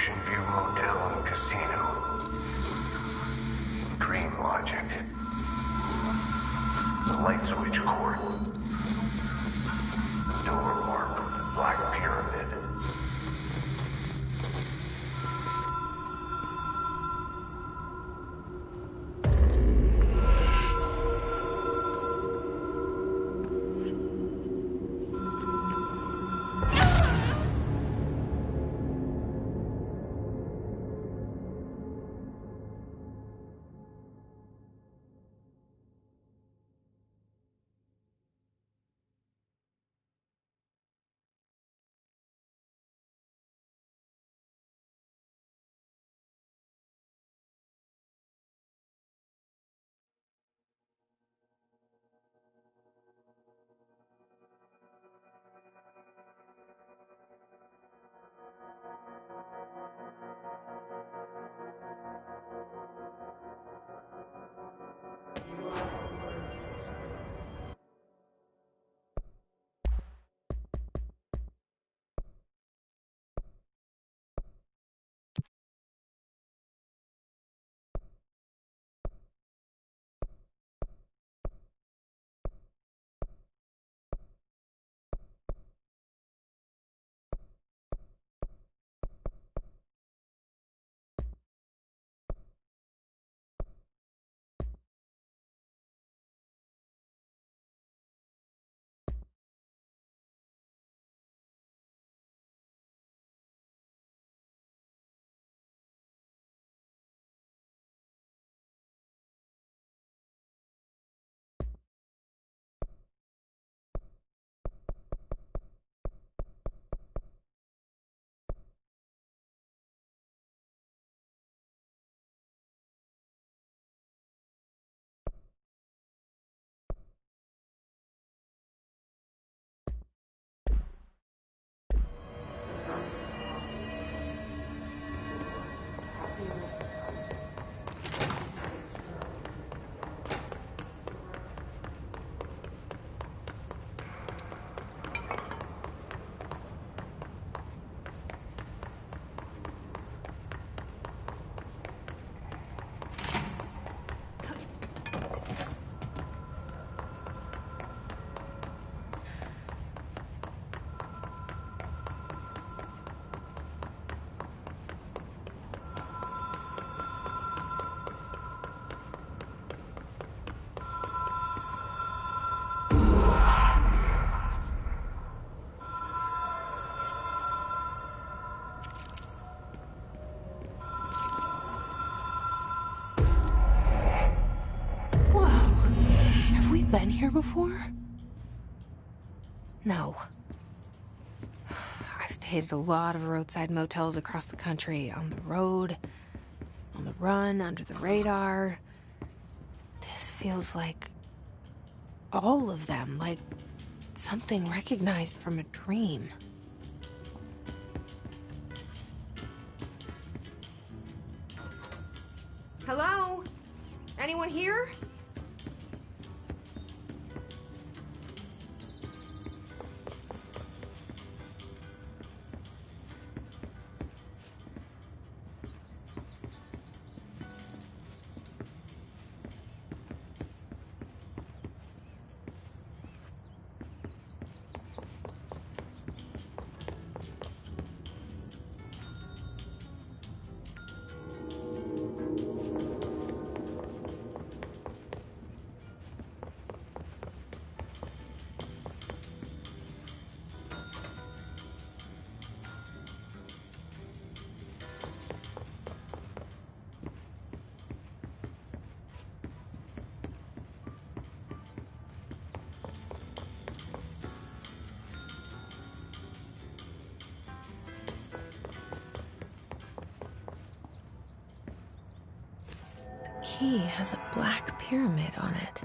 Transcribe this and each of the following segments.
Ocean View Motel and Casino. Dream Logic. The light switch cord. The door marked with the Black Pyramid. Been here before? No. I've stayed at a lot of roadside motels across the country, on the road, on the run, under the radar. This feels like all of them, like something recognized from a dream. Hello? Anyone here? Key has a black pyramid on it.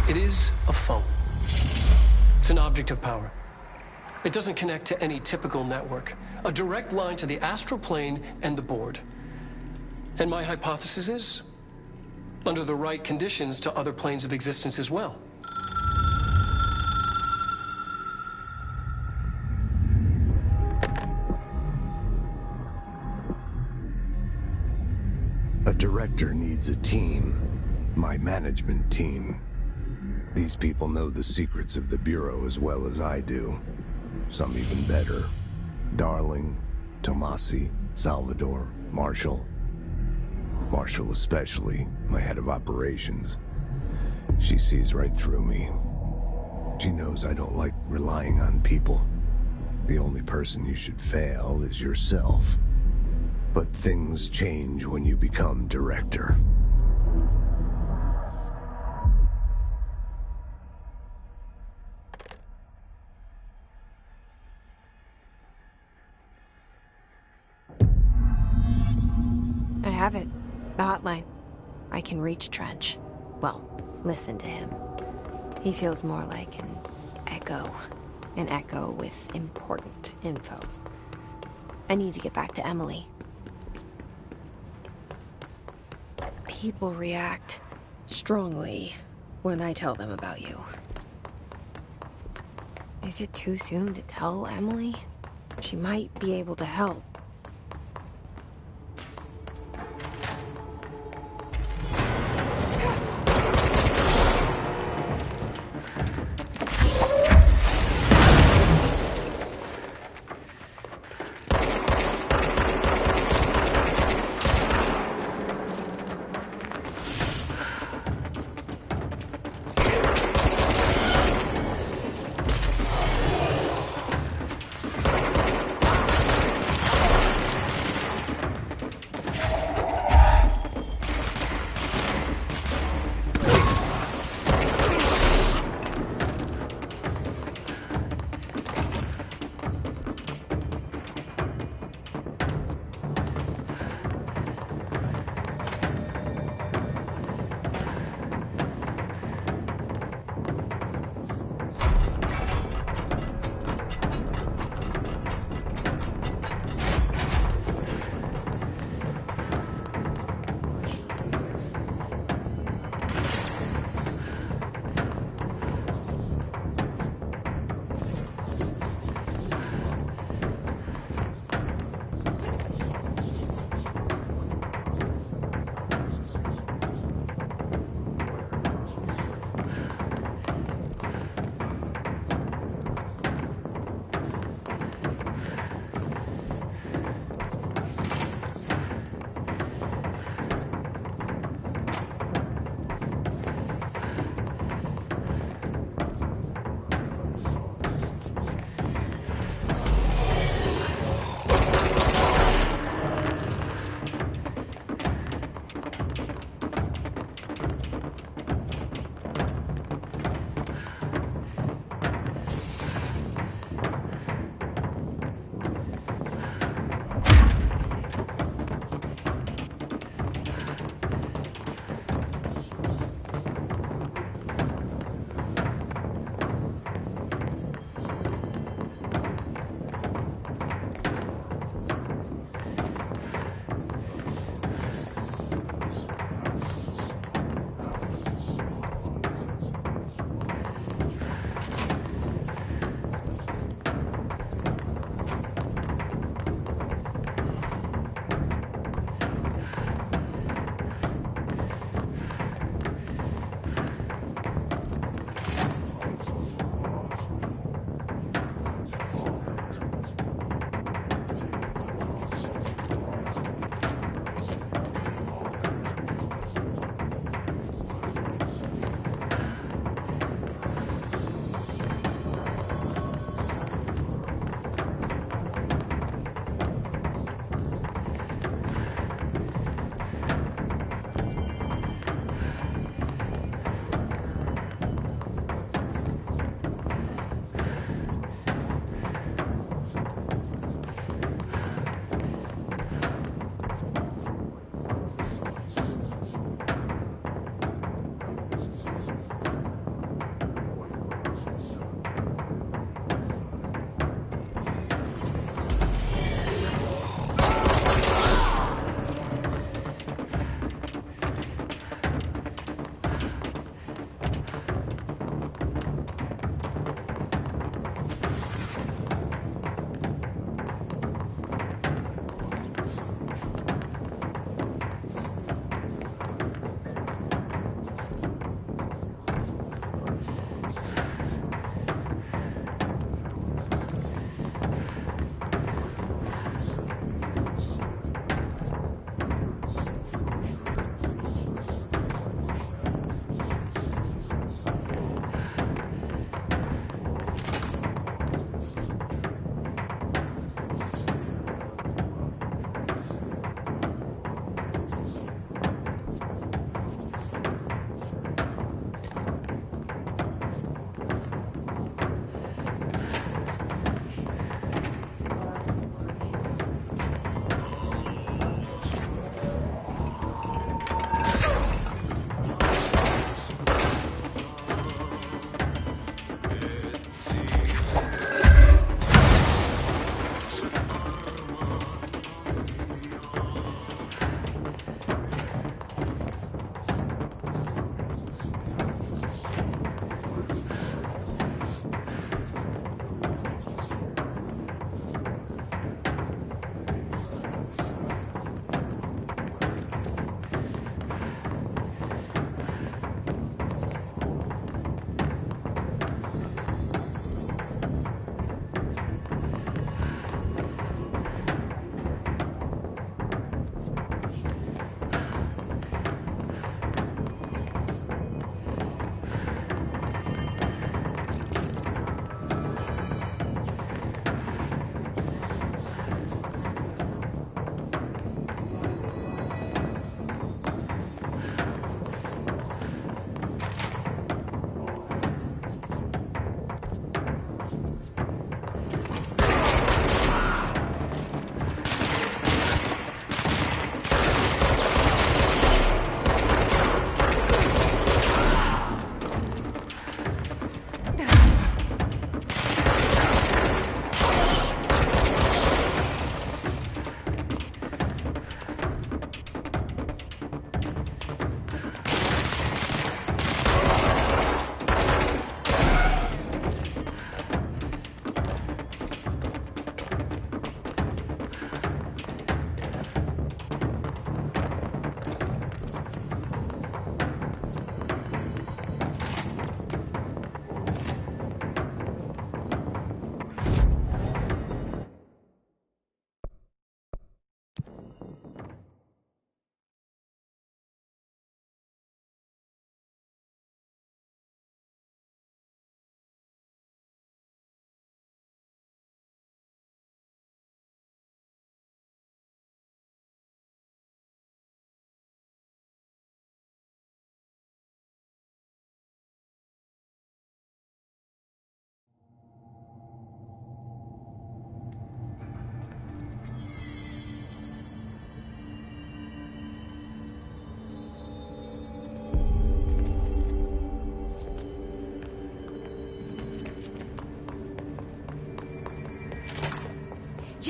It is a phone. It's an object of power. It doesn't connect to any typical network. A direct line to the astral plane and the board. And my hypothesis is, under the right conditions, to other planes of existence as well. A director needs a team. My management team. These people know the secrets of the Bureau as well as I do. Some even better. Darling, Tomasi, Salvador, Marshall. Marshall especially, my head of operations. She sees right through me. She knows I don't like relying on people. The only person you should fail is yourself. But things change when you become director. I have it. The hotline. I can reach Trench. Well, listen to him. He feels more like an echo. An echo with important info. I need to get back to Emily. People react strongly when I tell them about you. Is it too soon to tell Emily? She might be able to help.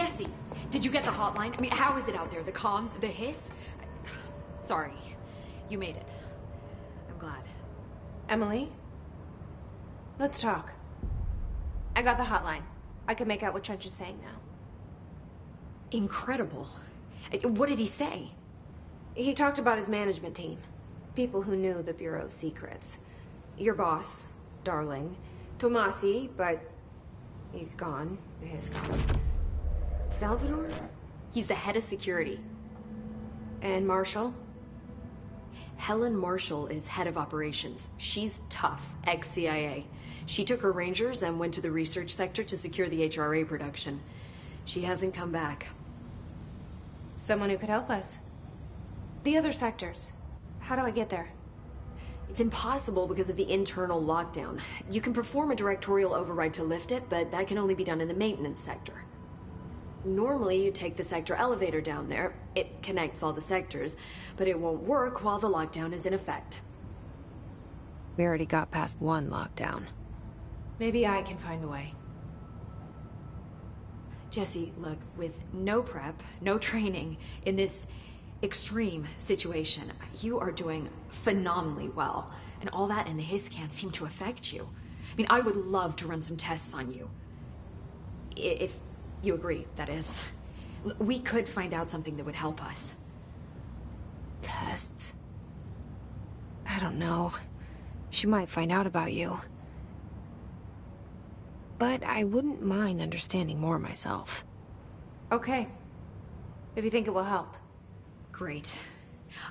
Jesse, did you get the hotline? I mean, how is it out there? The comms, the hiss? Sorry, you made it. I'm glad. Emily? Let's talk. I got the hotline. I can make out what Trench is saying now. Incredible. What did he say? He talked about his management team. People who knew the Bureau's secrets. Your boss, Darling. Tomasi, but he's gone. He's gone. Salvador? He's the head of security. And Marshall? Helen Marshall is head of operations. She's tough, ex-CIA. She took her Rangers and went to the research sector to secure the HRA production. She hasn't come back. Someone who could help us. The other sectors. How do I get there? It's impossible because of the internal lockdown. You can perform a directorial override to lift it, but that can only be done in the maintenance sector. Normally, you take the sector elevator down there. It connects all the sectors, but it won't work while the lockdown is in effect. We already got past one lockdown. Maybe I can find a way. Jesse, look, with no prep, no training, in this extreme situation, you are doing phenomenally well. And all that and the hiss can't seem to affect you. I mean, I would love to run some tests on you. If you agree, that is. We could find out something that would help us. Tests? I don't know. She might find out about you. But I wouldn't mind understanding more myself. Okay. If you think it will help. Great.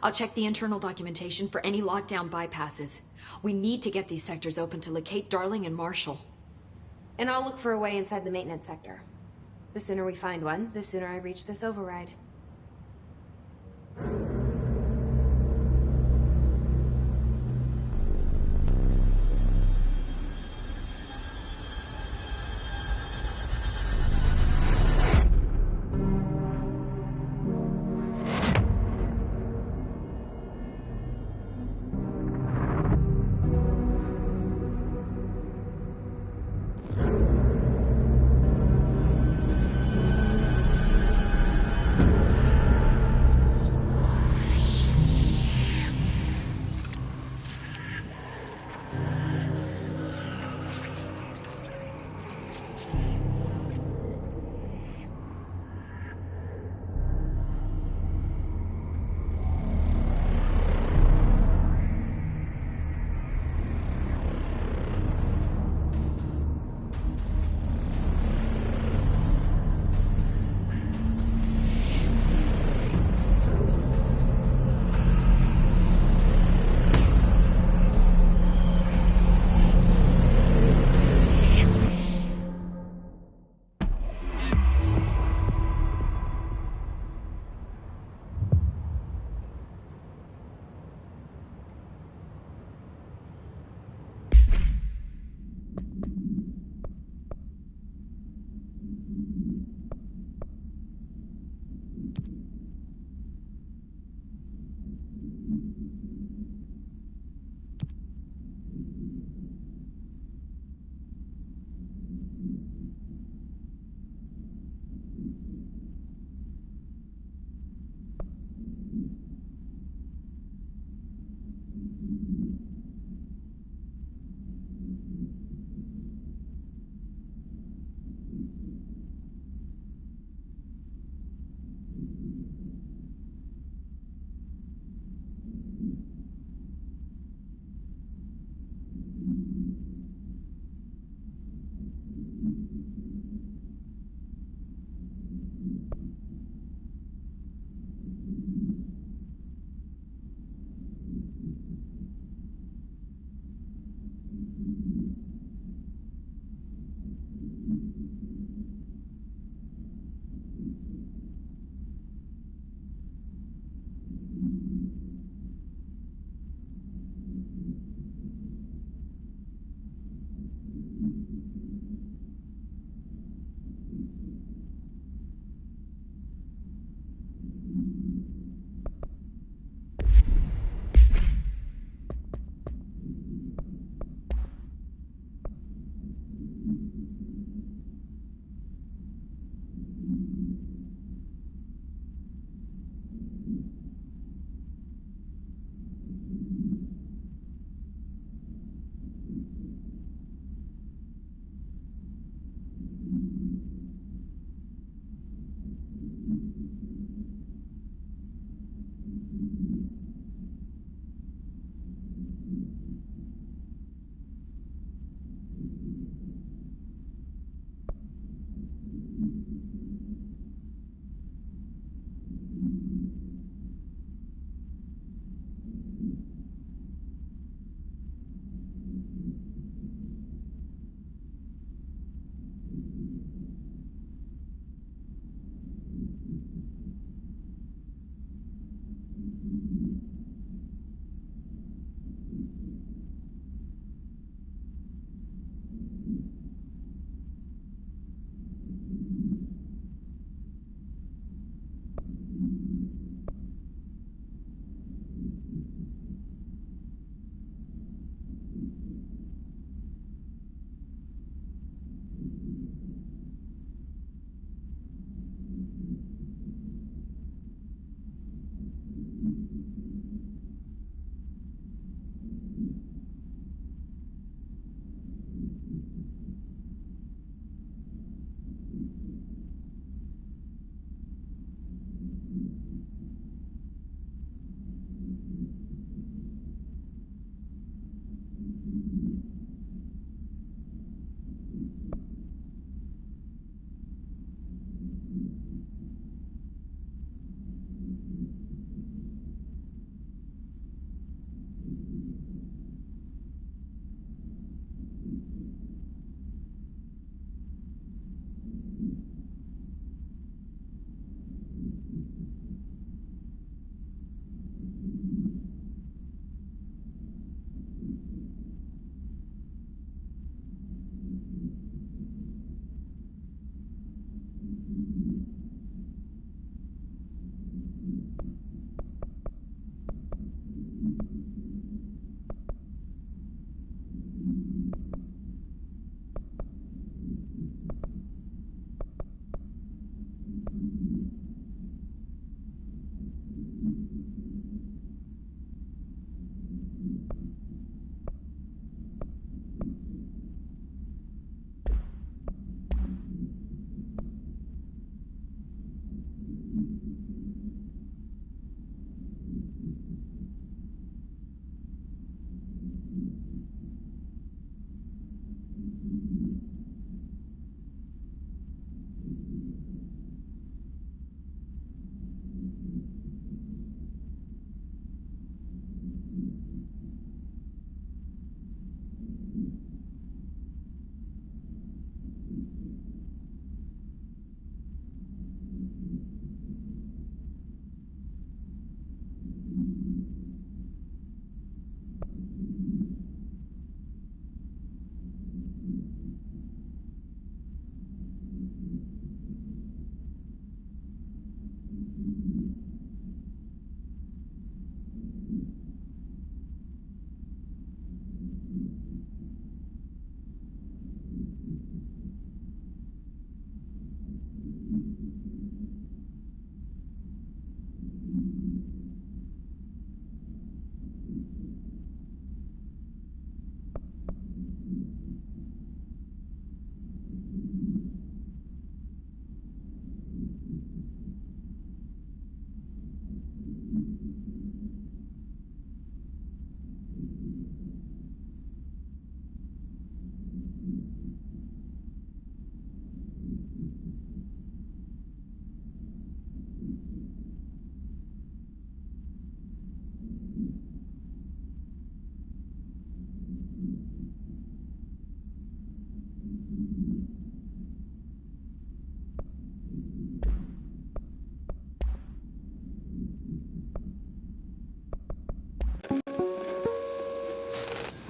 I'll check the internal documentation for any lockdown bypasses. We need to get these sectors open to locate Darling and Marshall. And I'll look for a way inside the maintenance sector. The sooner we find one, the sooner I reach this override.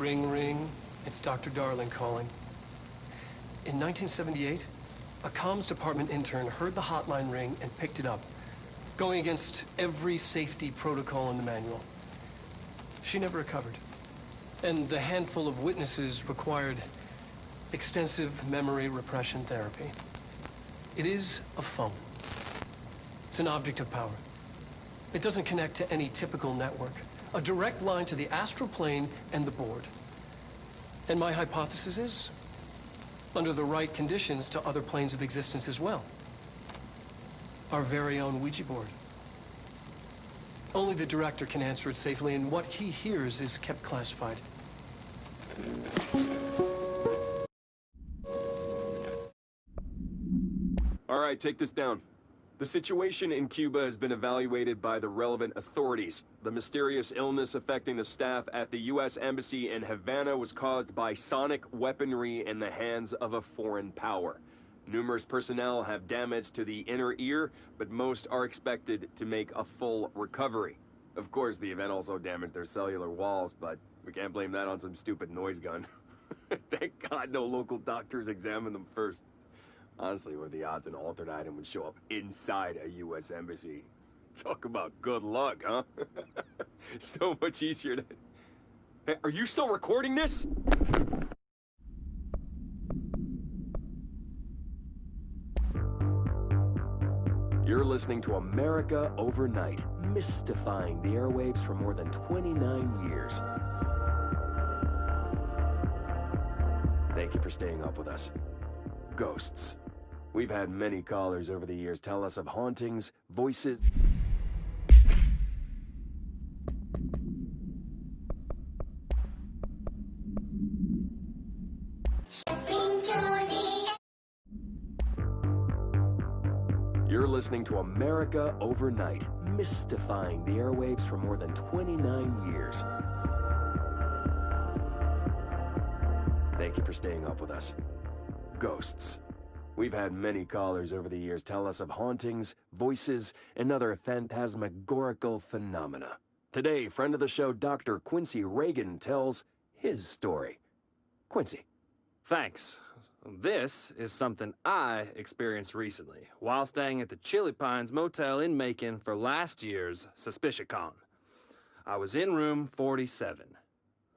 Ring, ring. It's Dr. Darling calling. In 1978, a comms department intern heard the hotline ring and picked it up, going against every safety protocol in the manual. She never recovered. And the handful of witnesses required extensive memory repression therapy. It is a phone. It's an object of power. It doesn't connect to any typical network. A direct line to the astral plane and the board. And my hypothesis is, under the right conditions, to other planes of existence as well. Our very own Ouija board. Only the director can answer it safely, and what he hears is kept classified. All right, take this down. The situation in Cuba has been evaluated by the relevant authorities. The mysterious illness affecting the staff at the U.S. Embassy in Havana was caused by sonic weaponry in the hands of a foreign power. Numerous personnel have damage to the inner ear, but most are expected to make a full recovery. Of course, the event also damaged their cellular walls, but we can't blame that on some stupid noise gun. Thank God no local doctors examined them first. Honestly, what are the odds an altered item would show up inside a U.S. embassy? Talk about good luck, huh? So much easier to... Hey, are you still recording this? You're listening to America Overnight, mystifying the airwaves for more than 29 years. Thank you for staying up with us. Ghosts. We've had many callers over the years tell us of hauntings, voices... You're listening to America Overnight, mystifying the airwaves for more than 29 years. Thank you for staying up with us. Ghosts. We've had many callers over the years tell us of hauntings, voices, and other phantasmagorical phenomena. Today, friend of the show, Dr. Quincy Reagan, tells his story. Quincy. Thanks. This is something I experienced recently while staying at the Chili Pines Motel in Macon for last year's SuspiciaCon. I was in room 47.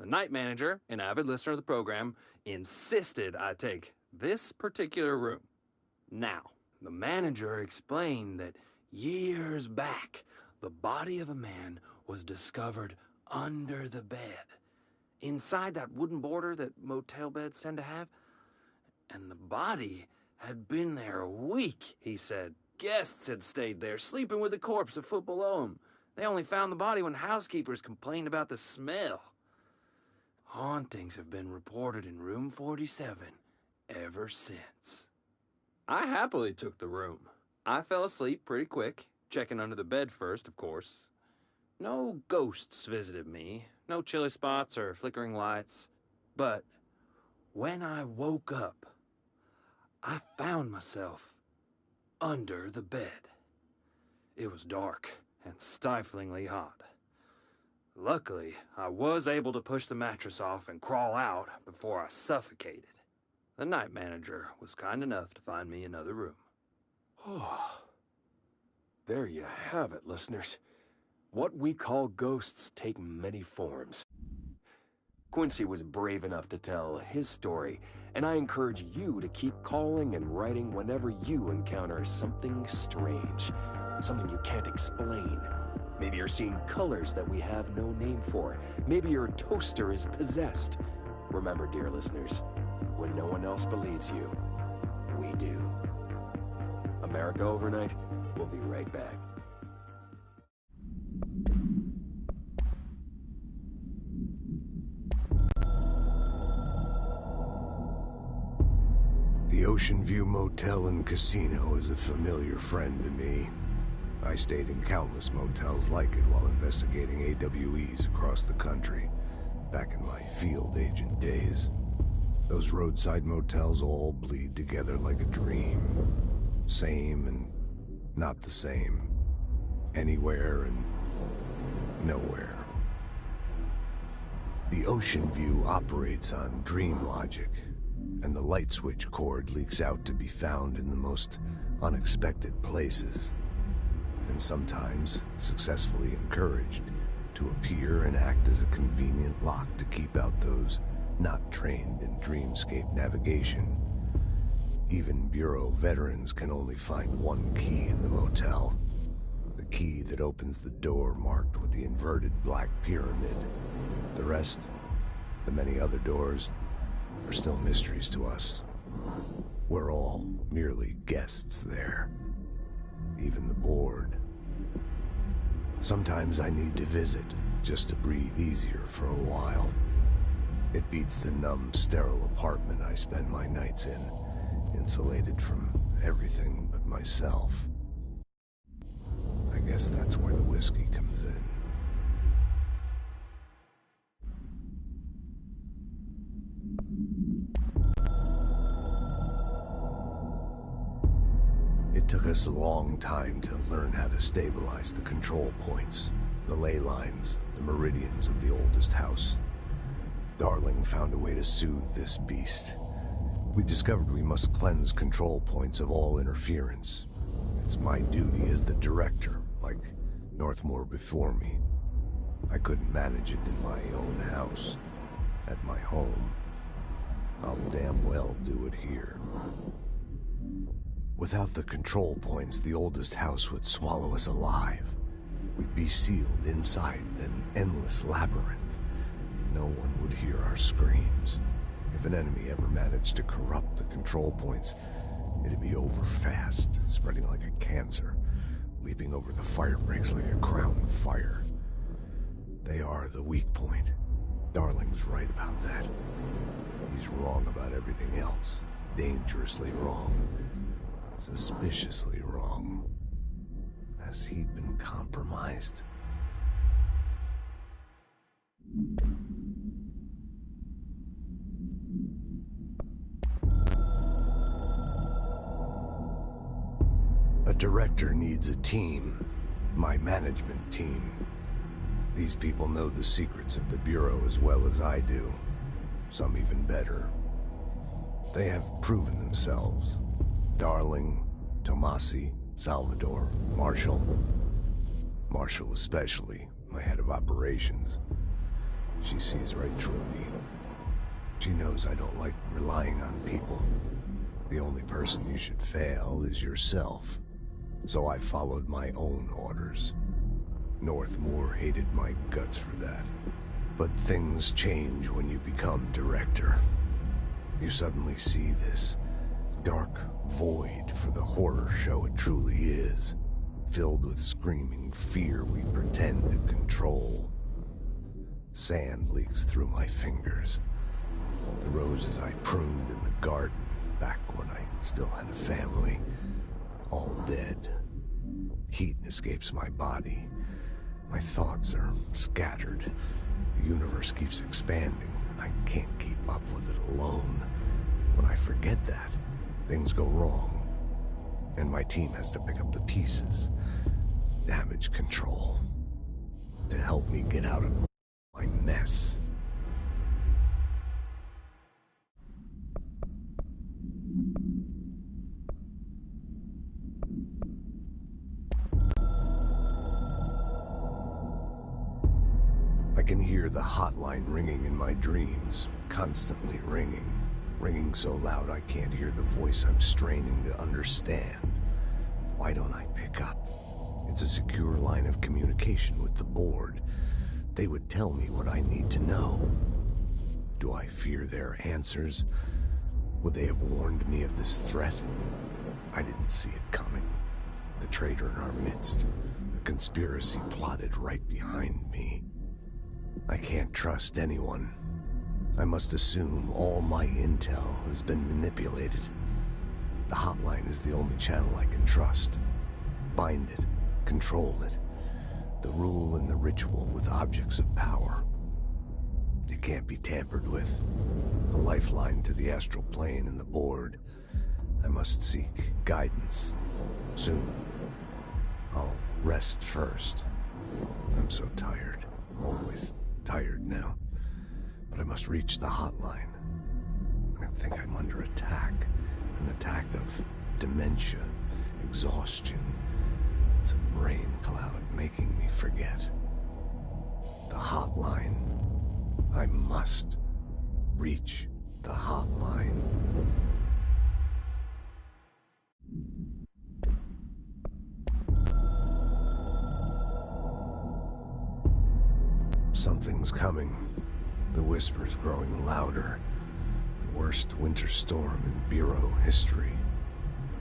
The night manager, an avid listener of the program, insisted I take this particular room. Now, the manager explained that years back, the body of a man was discovered under the bed, inside that wooden border that motel beds tend to have. And the body had been there a week, he said. Guests had stayed there, sleeping with the corpse a foot below them. They only found the body when housekeepers complained about the smell. Hauntings have been reported in room 47 ever since. I happily took the room. I fell asleep pretty quick, checking under the bed first, of course. No ghosts visited me, no chilly spots or flickering lights. But when I woke up, I found myself under the bed. It was dark and stiflingly hot. Luckily, I was able to push the mattress off and crawl out before I suffocated. The night manager was kind enough to find me another room. Oh, there you have it, listeners. What we call ghosts take many forms. Quincy was brave enough to tell his story, and I encourage you to keep calling and writing whenever you encounter something strange, something you can't explain. Maybe you're seeing colors that we have no name for. Maybe your toaster is possessed. Remember, dear listeners, when no one else believes you, we do. America Overnight, we'll be right back. The Ocean View Motel and Casino is a familiar friend to me. I stayed in countless motels like it while investigating AWEs across the country, back in my field agent days. Those roadside motels all bleed together like a dream. Same and not the same. Anywhere and nowhere. The Ocean View operates on dream logic, and the light switch cord leaks out to be found in the most unexpected places, and sometimes successfully encouraged to appear and act as a convenient lock to keep out those not trained in dreamscape navigation. Even Bureau veterans can only find one key in the motel. The key that opens the door marked with the inverted black pyramid. The rest, the many other doors, are still mysteries to us. We're all merely guests there. Even the board. Sometimes I need to visit, just to breathe easier for a while. It beats the numb, sterile apartment I spend my nights in, insulated from everything but myself. I guess that's where the whiskey comes in. It took us a long time to learn how to stabilize the control points, the ley lines, the meridians of the oldest house. Darling found a way to soothe this beast. We discovered we must cleanse control points of all interference. It's my duty as the director, like Northmore before me. I couldn't manage it in my own house, at my home. I'll damn well do it here. Without the control points, the oldest house would swallow us alive. We'd be sealed inside an endless labyrinth. No one would hear our screams. If an enemy ever managed to corrupt the control points, it'd be over fast, spreading like a cancer, leaping over the fire breaks like a crown fire. They are the weak point. Darling's right about that. He's wrong about everything else. Dangerously wrong. Suspiciously wrong. Has he been compromised? A director needs a team. My management team. These people know the secrets of the Bureau as well as I do. Some even better. They have proven themselves. Darling, Tomasi, Salvador, Marshall. Marshall especially, my head of operations. She sees right through me. She knows I don't like relying on people. The only person you should fail is yourself. So I followed my own orders. Northmore hated my guts for that. But things change when you become director. You suddenly see this dark void for the horror show it truly is, filled with screaming fear we pretend to control. Sand leaks through my fingers. The roses I pruned in the garden back when I still had a family, all dead. Heat escapes my body. My thoughts are scattered. The universe keeps expanding. I can't keep up with it alone. When I forget that, things go wrong. And my team has to pick up the pieces. Damage control. To help me get out of my mess. I can hear the hotline ringing in my dreams, constantly ringing. Ringing so loud I can't hear the voice I'm straining to understand. Why don't I pick up? It's a secure line of communication with the board. They would tell me what I need to know. Do I fear their answers? Would they have warned me of this threat? I didn't see it coming. The traitor in our midst. A conspiracy plotted right behind me. I can't trust anyone. I must assume all my intel has been manipulated. The hotline is the only channel I can trust. Bind it, control it. The rule and the ritual with objects of power. It can't be tampered with. A lifeline to the astral plane and the board. I must seek guidance. Soon. I'll rest first. I'm so tired. Always tired now. must reach the hotline. I think I'm under attack. An attack of dementia, exhaustion. It's a brain cloud making me forget. The hotline. I must reach the hotline. Something's coming. The whispers growing louder. The worst winter storm in Bureau history.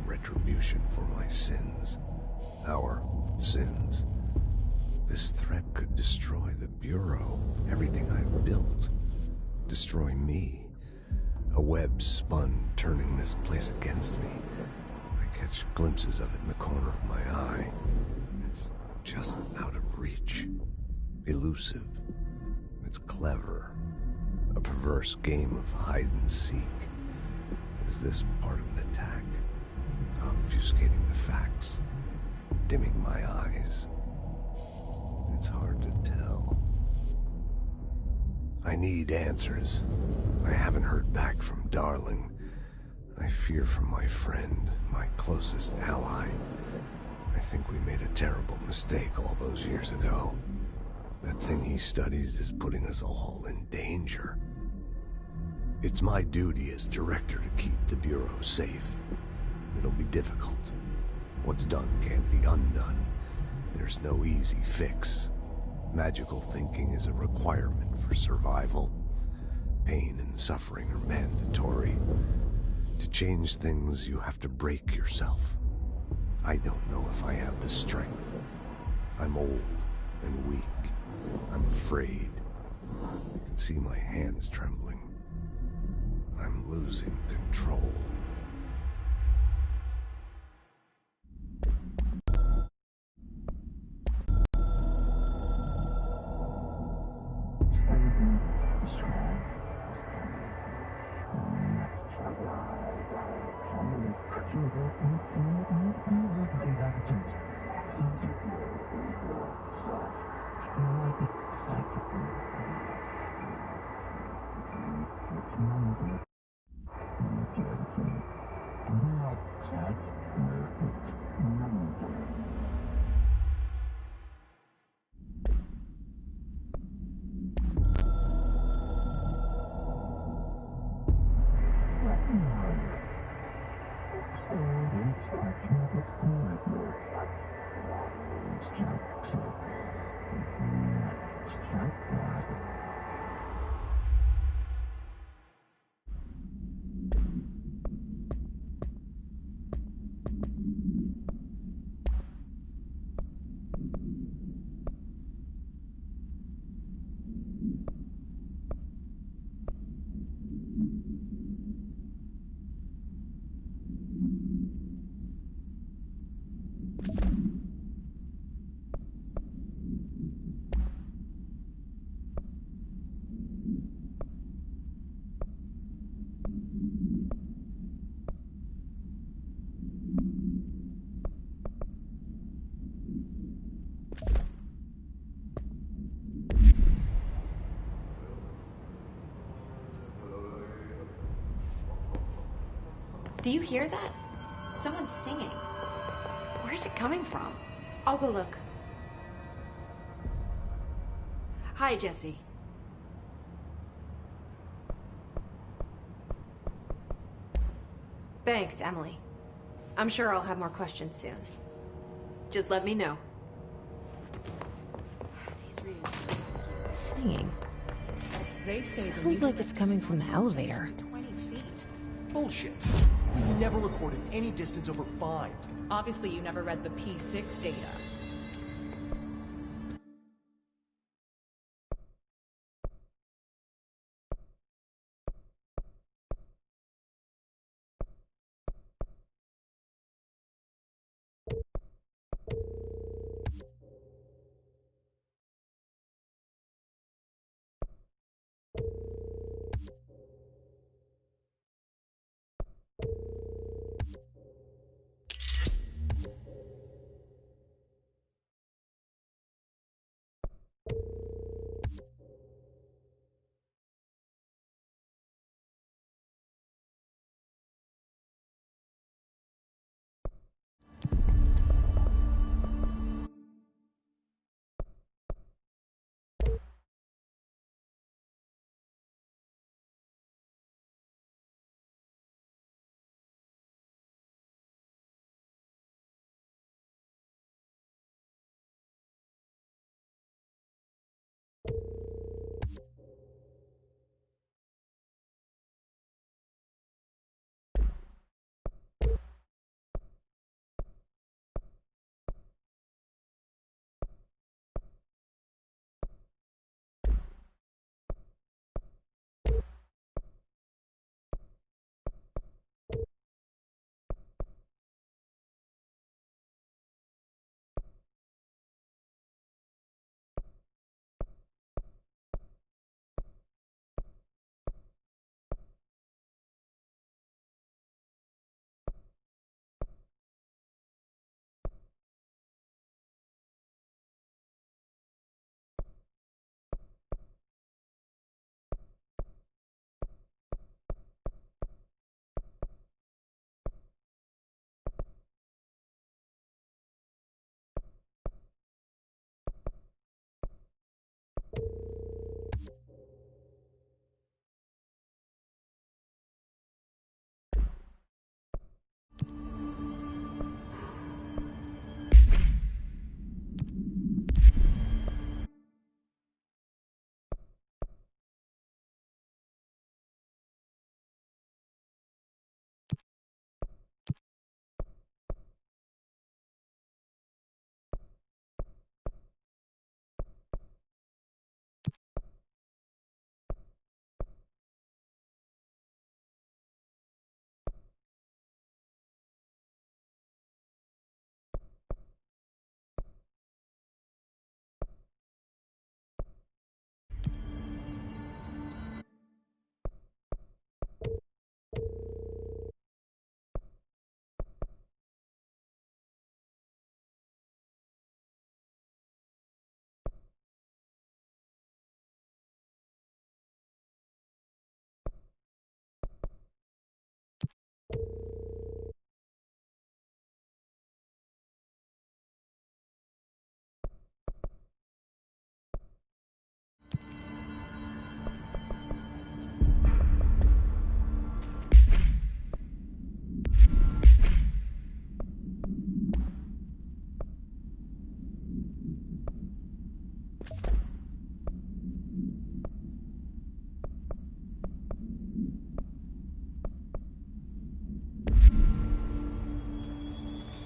A retribution for my sins. Our sins. This threat could destroy the Bureau, everything I've built. Destroy me. A web spun, turning this place against me. I catch glimpses of it in the corner of my eye. It's just out of reach. Elusive. It's clever. A perverse game of hide and seek. Is this part of an attack? Obfuscating the facts. Dimming my eyes. It's hard to tell. I need answers. I haven't heard back from Darling. I fear for my friend, my closest ally. I think we made a terrible mistake all those years ago. That thing he studies is putting us all in danger. It's my duty as director to keep the Bureau safe. It'll be difficult. What's done can't be undone. There's no easy fix. Magical thinking is a requirement for survival. Pain and suffering are mandatory. To change things, you have to break yourself. I don't know if I have the strength. I'm old and weak. I'm afraid. I can see my hands trembling. I'm losing control. Do you hear that? Someone's singing. Where's it coming from? I'll go look. Hi, Jesse. Thanks, Emily. I'm sure I'll have more questions soon. Just let me know. Singing. They say the Sounds like it's coming from the elevator. 20 feet. Bullshit. We've never recorded any distance over 5. Obviously, you never read the P6 data.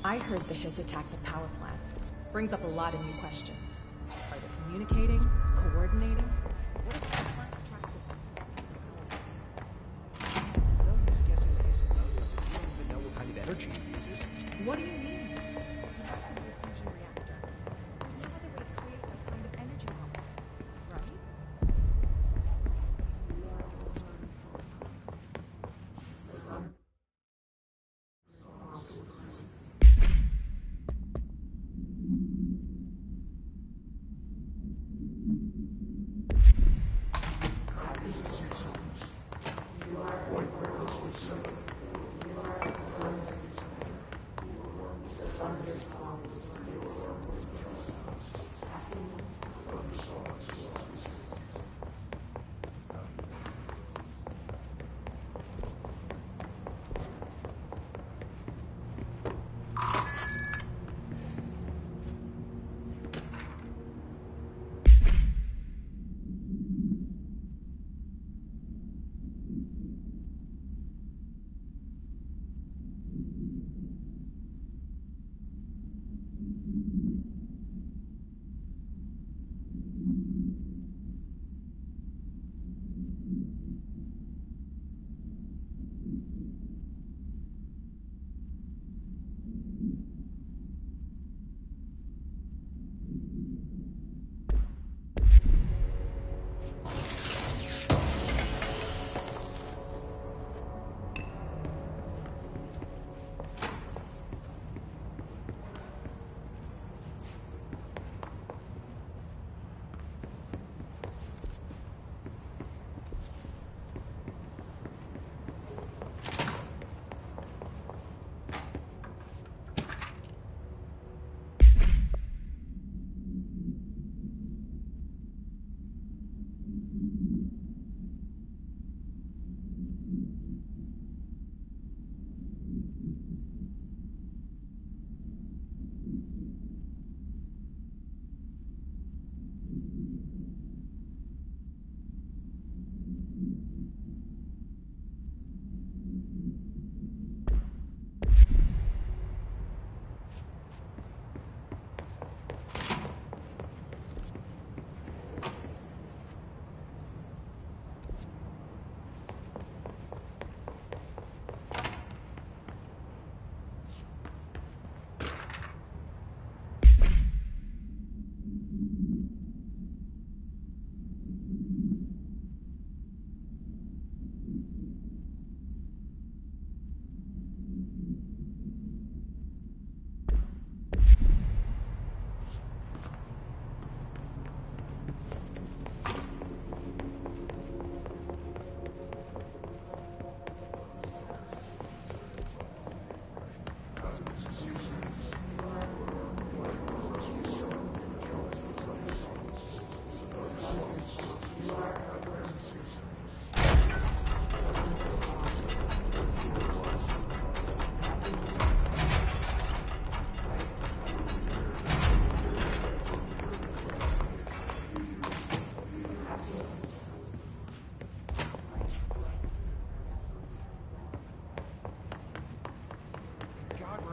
I heard the Hiss attacked the power plant. Brings up a lot of new questions. Are they communicating? Coordinating? What if the plant attacked No use guessing the Hiss's motives if you don't even know what kind of energy it uses. What do you mean? It has to be a fusion reactor. There's no other way to create that kind of energy output,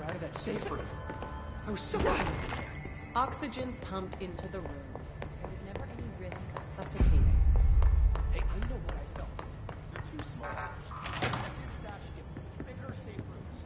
right? That safe room. I was so... Oxygen's pumped into the rooms. There was never any risk of suffocating. Hey, I know what I felt. You're too small. Second staff should get bigger safe rooms.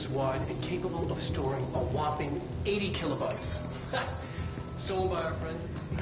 inches wide and capable of storing a whopping 80 kilobytes. Stolen by our friends at the sea.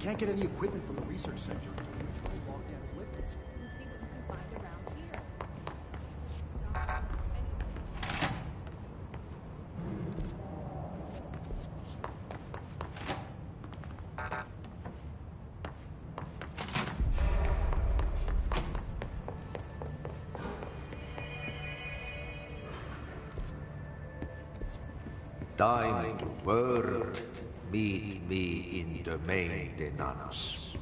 can't get any equipment from the research center. We'll walk down his lift And see what you can find around here. Time to work. Meet me in the maintenance.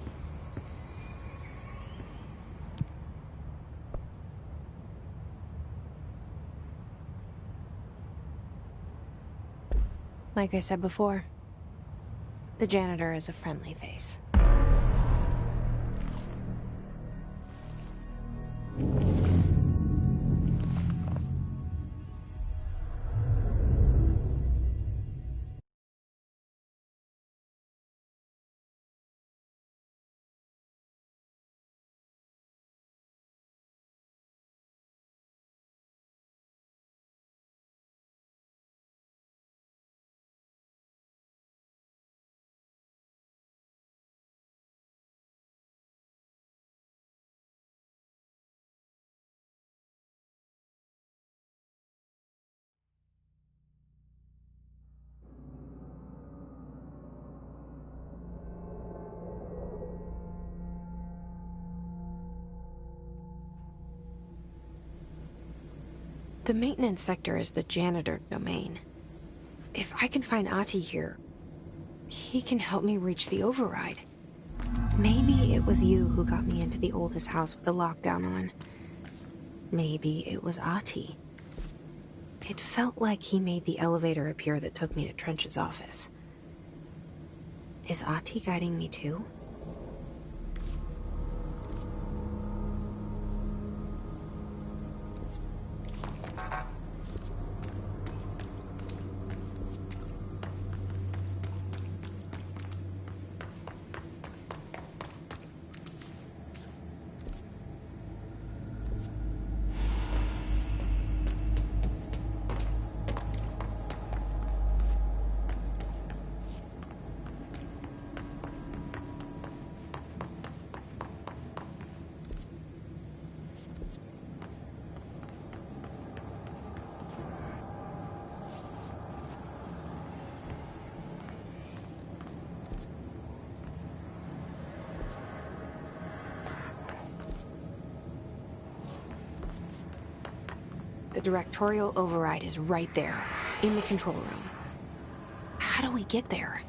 Like I said before, the janitor is a friendly face. The maintenance sector is the janitor domain. If I can find Ahti here, he can help me reach the override. Maybe it was you who got me into the oldest house with the lockdown on. Maybe it was Ahti. It felt like he made the elevator appear that took me to Trench's office. Is Ahti guiding me too? The directorial override is right there, in the control room. How do we get there?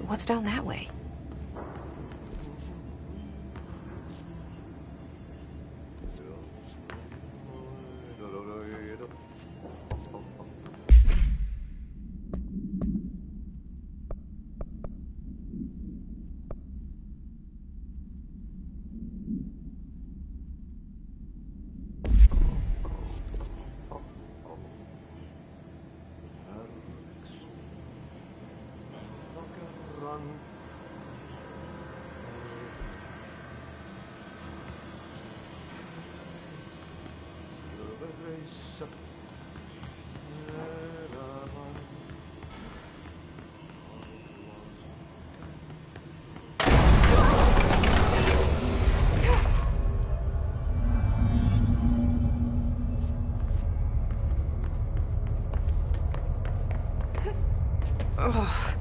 What's down that way? Ugh,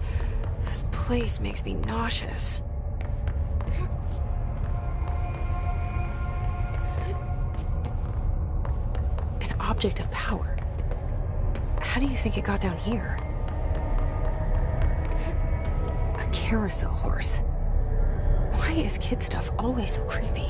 this place makes me nauseous. An object of power. How do you think it got down here? A carousel horse. Why is kid stuff always so creepy?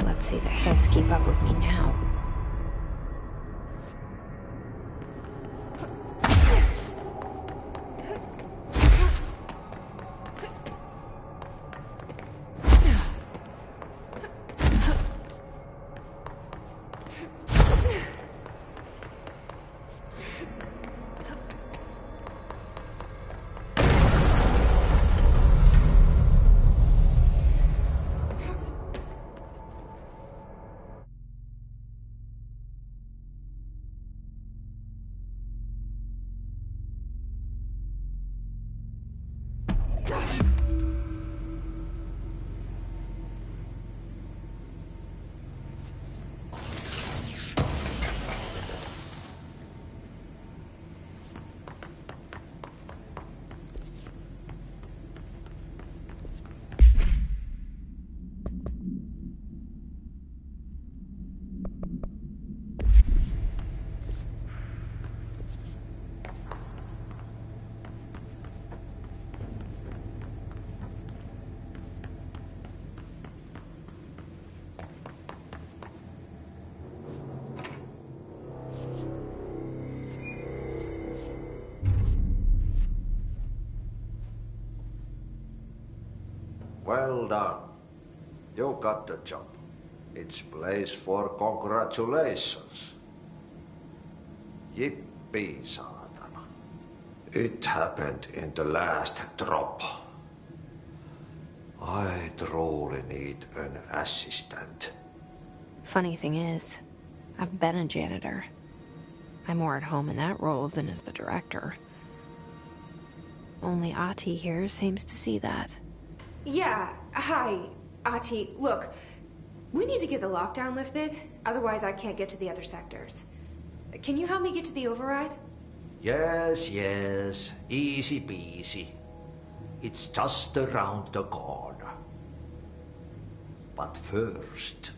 Let's see the Hiss keep up with me now. Well done. You got the job. It's place for congratulations. Yippee, saatana. It happened in the last drop. I truly need an assistant. Funny thing is, I've been a janitor. I'm more at home in that role than as the director. Only Ahti here seems to see that. Yeah, hi, Ahti. Look, we need to get the lockdown lifted, otherwise I can't get to the other sectors. Can you help me get to the override? Yes, yes. Easy peasy. It's just around the corner. But first,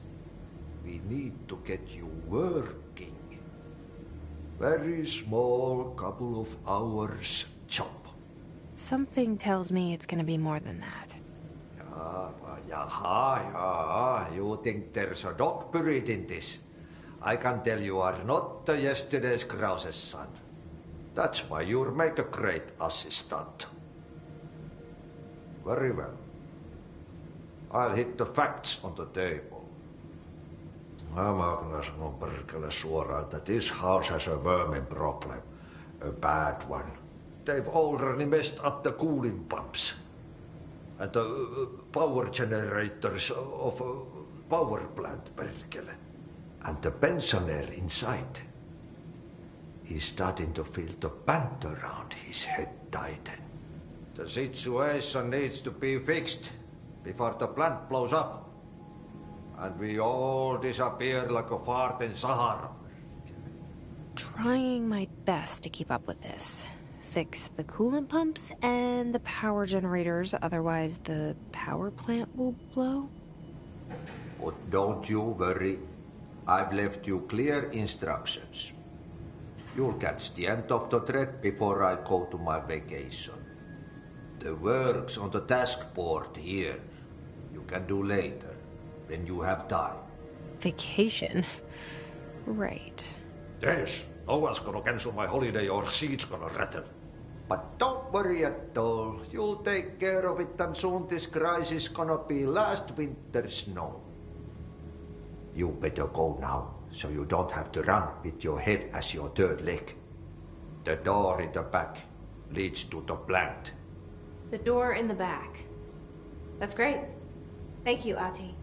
we need to get you working. Very small, couple of hours job. Something tells me it's gonna be more than that. Yeah. You think there's a dog buried in this? I can tell you are not yesterday's Krause's son. That's why you'll make a great assistant. Very well. I'll hit the facts on the table. Mä kyllä sanon perkele suoraan, että this house has a vermin problem. A bad one. They've already messed up the cooling pumps. And the power generators of a power plant, perkele. And the pensioner inside is starting to feel the band around his head tighten. The situation needs to be fixed before the plant blows up. And we all disappear like a fart in Sahara. Trying my best to keep up with this. Fix the coolant pumps and the power generators, otherwise the power plant will blow. But don't you worry. I've left you clear instructions. You'll catch the end of the thread before I go to my vacation. The work's on the task board here. You can do later, when you have time. Vacation? Right. Yes, no one's gonna cancel my holiday or seat's gonna rattle. But don't worry at all. You'll take care of it and soon this crisis gonna be last winter's snow. You better go now, so you don't have to run with your head as your third leg. The door in the back leads to the plant. The door in the back. That's great. Thank you, Ahti.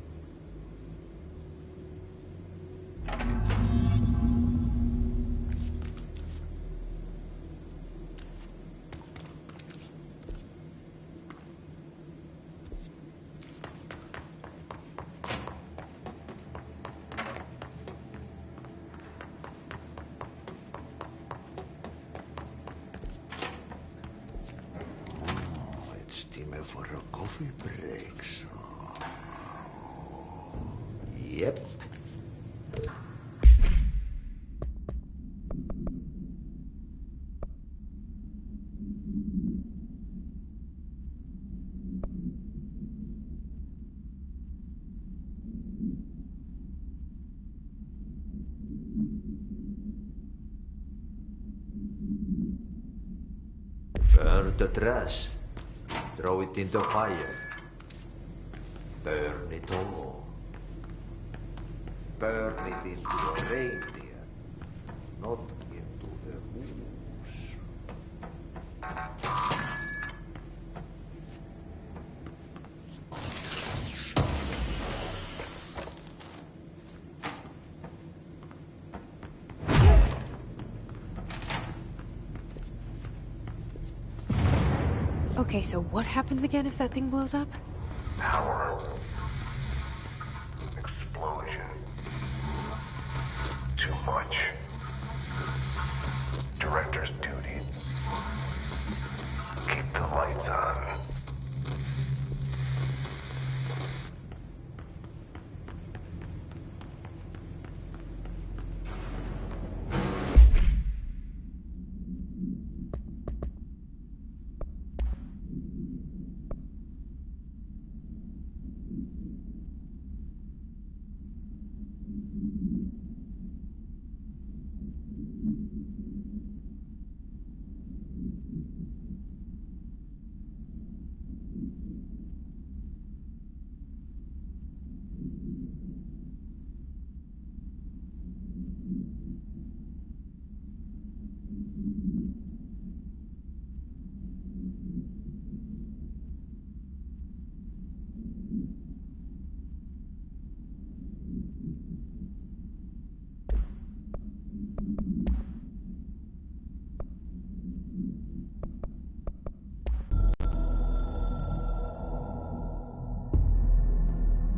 It's time for a coffee break, so... Yep. Burn the trash. Throw it in the fire. Burn it all. Burn it into a reindeer, not into a moose. Okay, so what happens again if that thing blows up? Power. Explosion. Too much. Director's duty. Keep the lights on.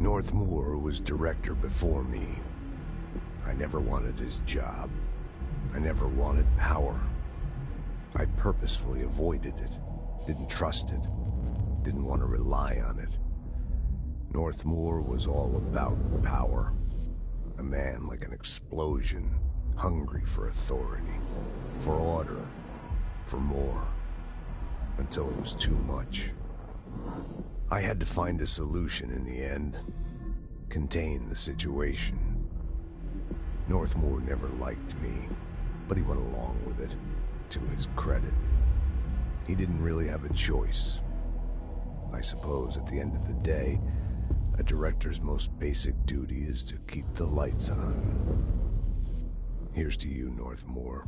Northmoor was director before me. I never wanted his job. I never wanted power. I purposefully avoided it. Didn't trust it. Didn't want to rely on it. Northmoor was all about power. A man like an explosion, hungry for authority, for order, for more, until it was too much. I had to find a solution in the end. Contain the situation. Northmoor never liked me, but he went along with it, to his credit. He didn't really have a choice. I suppose at the end of the day, a director's most basic duty is to keep the lights on. Here's to you, Northmoor.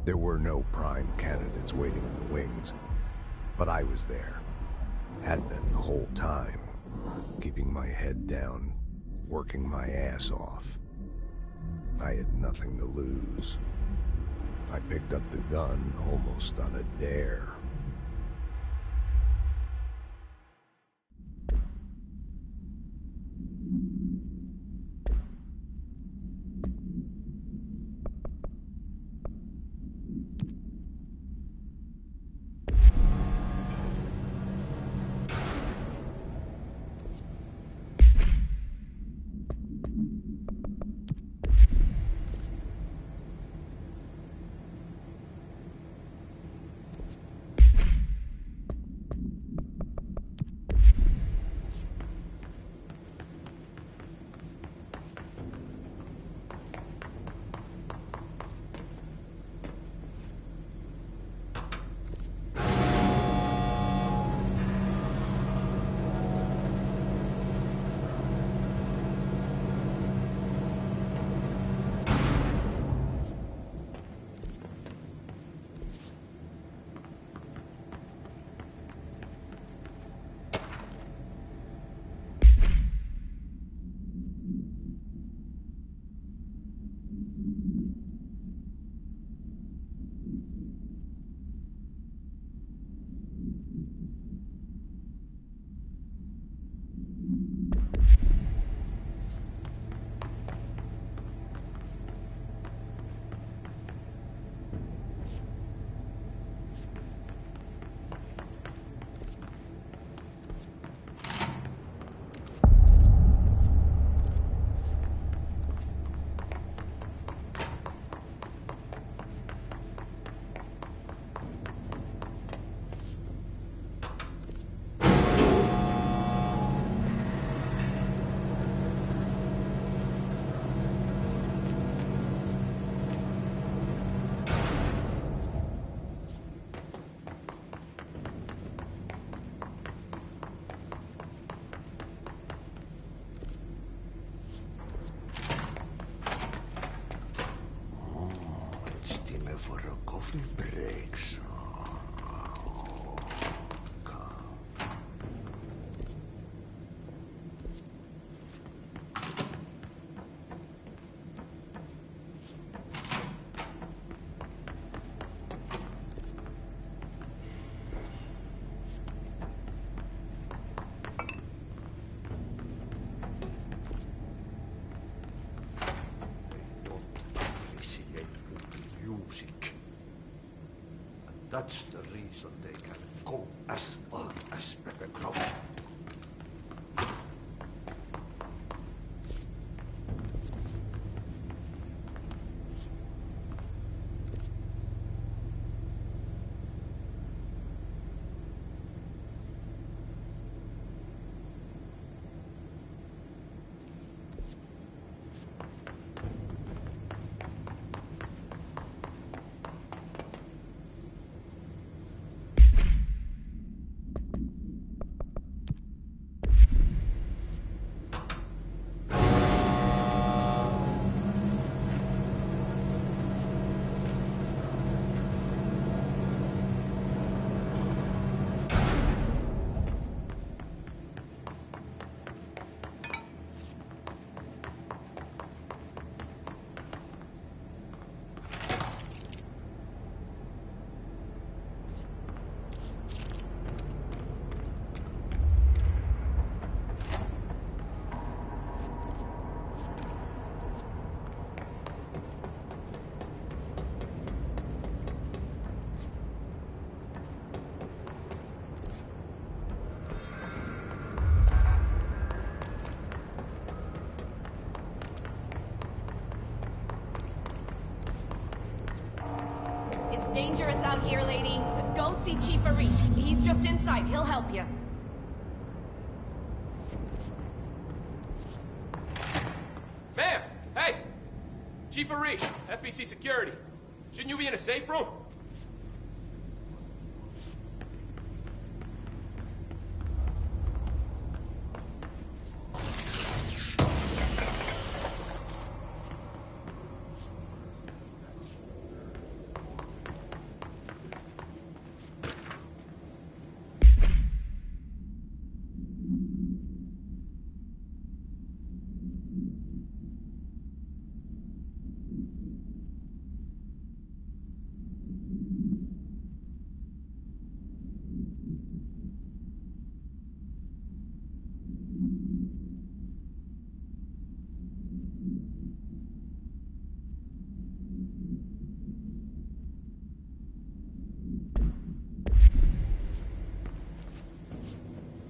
There were no prime candidates waiting in the wings, but I was there. Had been the whole time, keeping my head down, working my ass off. I had nothing to lose. I picked up the gun almost on a dare. Breaks. That's the reason they can go as far as Pepe Kraus. dangerous out here, lady. Go see Chief Arish. He's just inside. He'll help you. Ma'am! Hey! Chief Arish, FBC Security. Shouldn't you be in a safe room?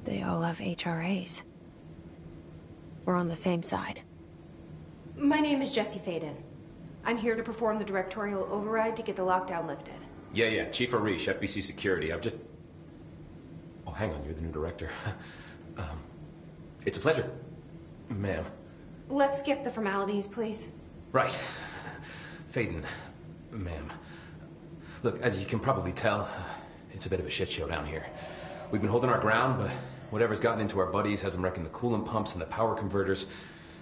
They all have HRAs. We're on the same side. My name is Jesse Faden. I'm here to perform the directorial override to get the lockdown lifted. Yeah, Chief Arish, FBC Security. I've just... Oh, hang on, you're the new director. It's a pleasure, ma'am. Let's skip the formalities, please. Right. Faden, ma'am. Look, as you can probably tell, it's a bit of a shit show down here. We've been holding our ground, but whatever's gotten into our buddies has them wrecking the coolant pumps and the power converters.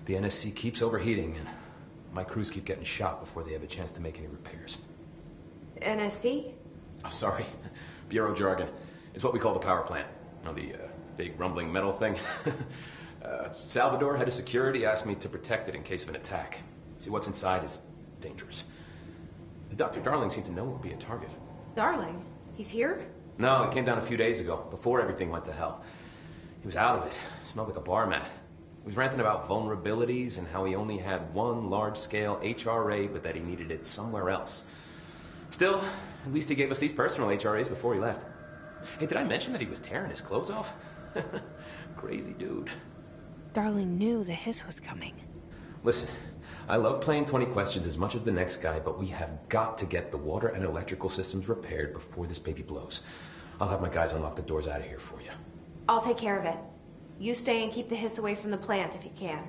The NSC keeps overheating, and my crews keep getting shot before they have a chance to make any repairs. NSC? Oh, sorry. Bureau jargon. It's what we call the power plant. You know, the big rumbling metal thing. Salvador, head of security, asked me to protect it in case of an attack. See, what's inside is dangerous. Dr. Darling seemed to know it would be a target. Darling? He's here? No, he came down a few days ago, before everything went to hell. He was out of it. Smelled like a bar mat. He was ranting about vulnerabilities and how he only had one large-scale HRA, but that he needed it somewhere else. Still, at least he gave us these personal HRAs before he left. Hey, did I mention that he was tearing his clothes off? Crazy dude. Darling knew the hiss was coming. Listen, I love playing 20 questions as much as the next guy, but we have got to get the water and electrical systems repaired before this baby blows. I'll have my guys unlock the doors out of here for you. I'll take care of it. You stay and keep the hiss away from the plant if you can.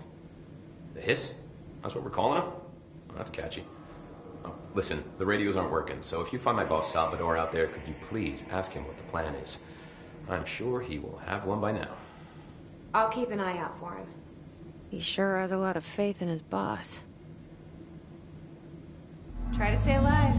The hiss? That's what we're calling him? Well, that's catchy. Oh, listen, the radios aren't working, so if you find my boss Salvador out there, could you please ask him what the plan is? I'm sure he will have one by now. I'll keep an eye out for him. He sure has a lot of faith in his boss. Try to stay alive.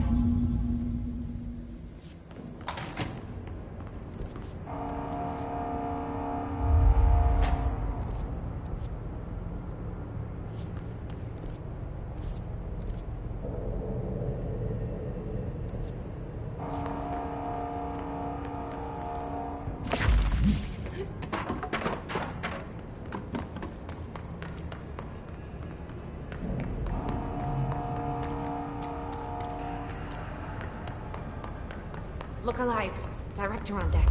Look alive. Director on deck.